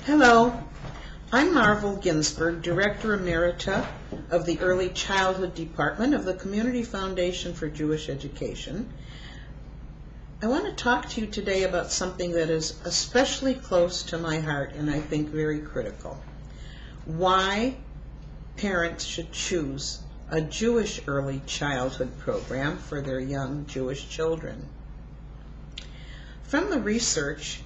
Hello, I'm Marvel Ginsburg, Director Emerita of the Early Childhood Department of the Community Foundation for Jewish Education. I want to talk to you today about something that is especially close to my heart and I think very critical. Why parents should choose a Jewish early childhood program for their young Jewish children. From the research,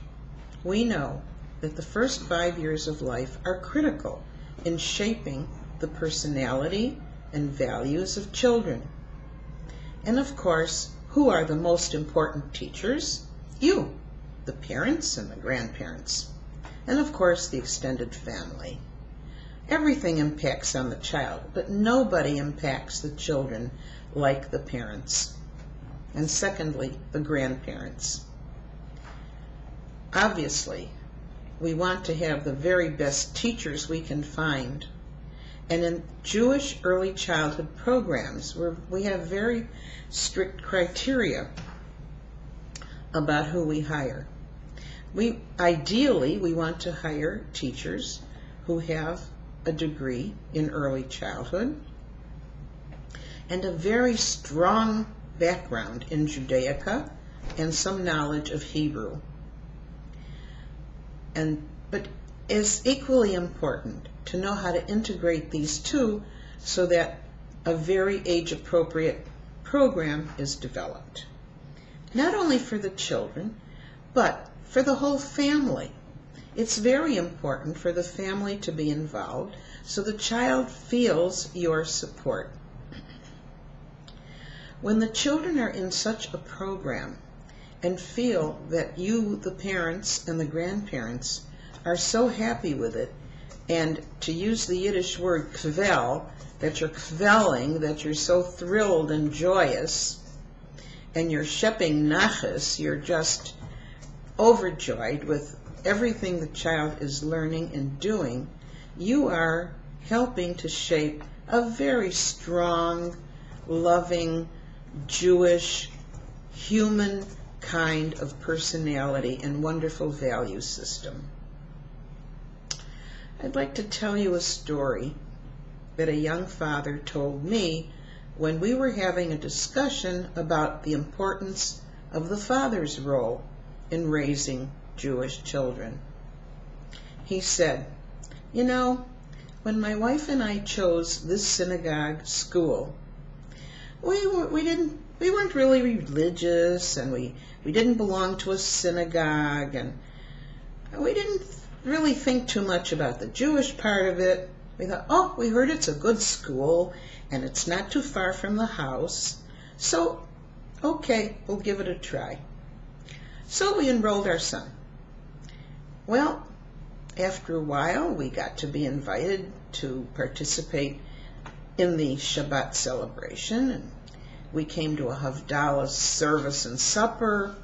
we know that the first 5 years of life are critical in shaping the personality and values of children. And of course, who are the most important teachers? You, the parents and the grandparents, and of course the extended family. Everything impacts on the child, but nobody impacts the children like the parents. And secondly, the grandparents. Obviously, we want to have the very best teachers we can find. And in Jewish early childhood programs, we have very strict criteria about who we hire. Ideally, we want to hire teachers who have a degree in early childhood and a very strong background in Judaica and some knowledge of Hebrew. But it's equally important to know how to integrate these two so that a very age-appropriate program is developed. Not only for the children, but for the whole family. It's very important for the family to be involved so the child feels your support. When the children are in such a program and feel that you, the parents and the grandparents, are so happy with it, and to use the Yiddish word kvel, that you're kvelling, that you're so thrilled and joyous, and you're shepping nachas, you're just overjoyed with everything the child is learning and doing, you are helping to shape a very strong, loving, Jewish, human kind of personality and wonderful value system. I'd like to tell you a story that a young father told me when we were having a discussion about the importance of the father's role in raising Jewish children. He said, "You know, when my wife and I chose this synagogue school, we weren't really religious, and we didn't belong to a synagogue, and we didn't really think too much about the Jewish part of it. We thought, oh, we heard it's a good school, and it's not too far from the house, so okay, we'll give it a try." So we enrolled our son. Well, after a while, we got to be invited to participate in the Shabbat celebration, and we came to a Havdalah service and supper,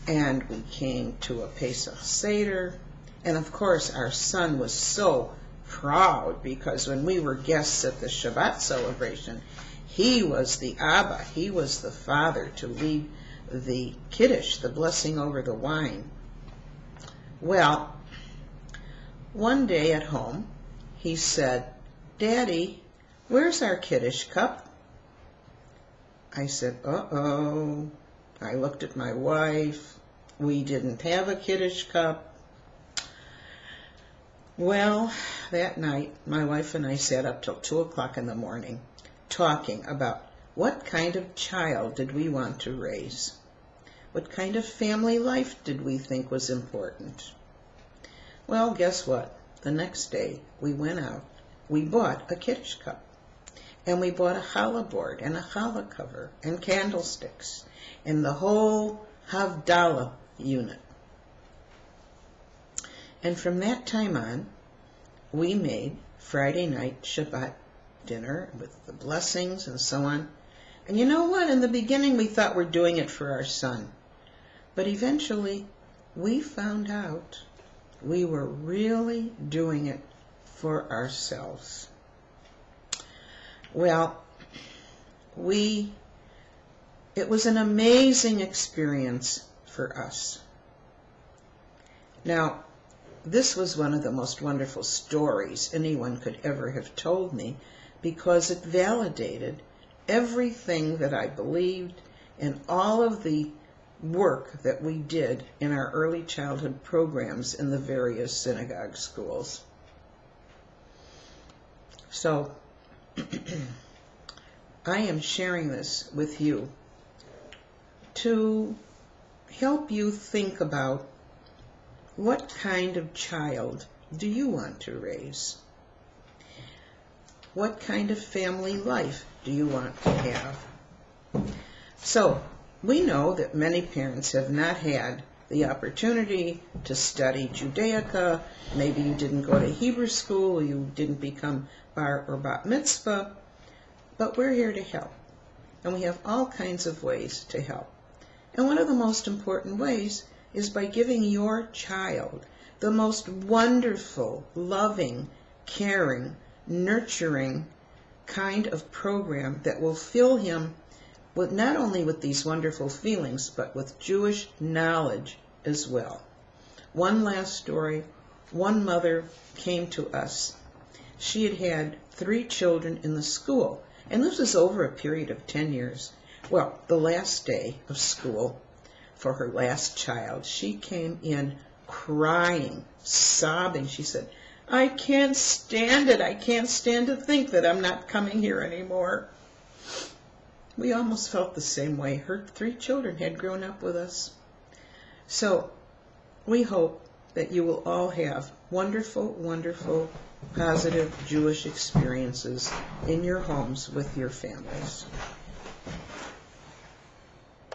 and we came to a Pesach Seder, and of course our son was so proud because when we were guests at the Shabbat celebration, he was the Abba, he was the father to lead the Kiddush, the blessing over the wine. Well, one day at home, he said, "Daddy, where's our Kiddush cup?" I said, uh-oh. I looked at my wife. We didn't have a Kiddush cup. Well, that night, my wife and I sat up till 2 o'clock in the morning talking about what kind of child did we want to raise? What kind of family life did we think was important? Well, guess what? The next day, we went out. We bought a Kiddush cup. And we bought a challah board and a challah cover and candlesticks and the whole Havdalah unit. And from that time on, we made Friday night Shabbat dinner with the blessings and so on. And you know what? In the beginning, we thought we're doing it for our son. But eventually, we found out we were really doing it for ourselves. Well, it was an amazing experience for us. Now, this was one of the most wonderful stories anyone could ever have told me, because it validated everything that I believed and all of the work that we did in our early childhood programs in the various synagogue schools. So I am sharing this with you to help you think about what kind of child do you want to raise? What kind of family life do you want to have? So, we know that many parents have not had the opportunity to study Judaica. Maybe you didn't go to Hebrew school, you didn't become bar or bat mitzvah, but we're here to help. And we have all kinds of ways to help. And one of the most important ways is by giving your child the most wonderful, loving, caring, nurturing kind of program that will fill him with not only with these wonderful feelings, but with Jewish knowledge as well. One last story. One mother came to us. She had had 3 children in the school, and this was over a period of 10 years. Well, the last day of school for her last child, she came in crying, sobbing. She said, "I can't stand it. I can't stand to think that I'm not coming here anymore." We almost felt the same way. Her 3 children had grown up with us. So we hope that you will all have wonderful, wonderful, positive Jewish experiences in your homes with your families.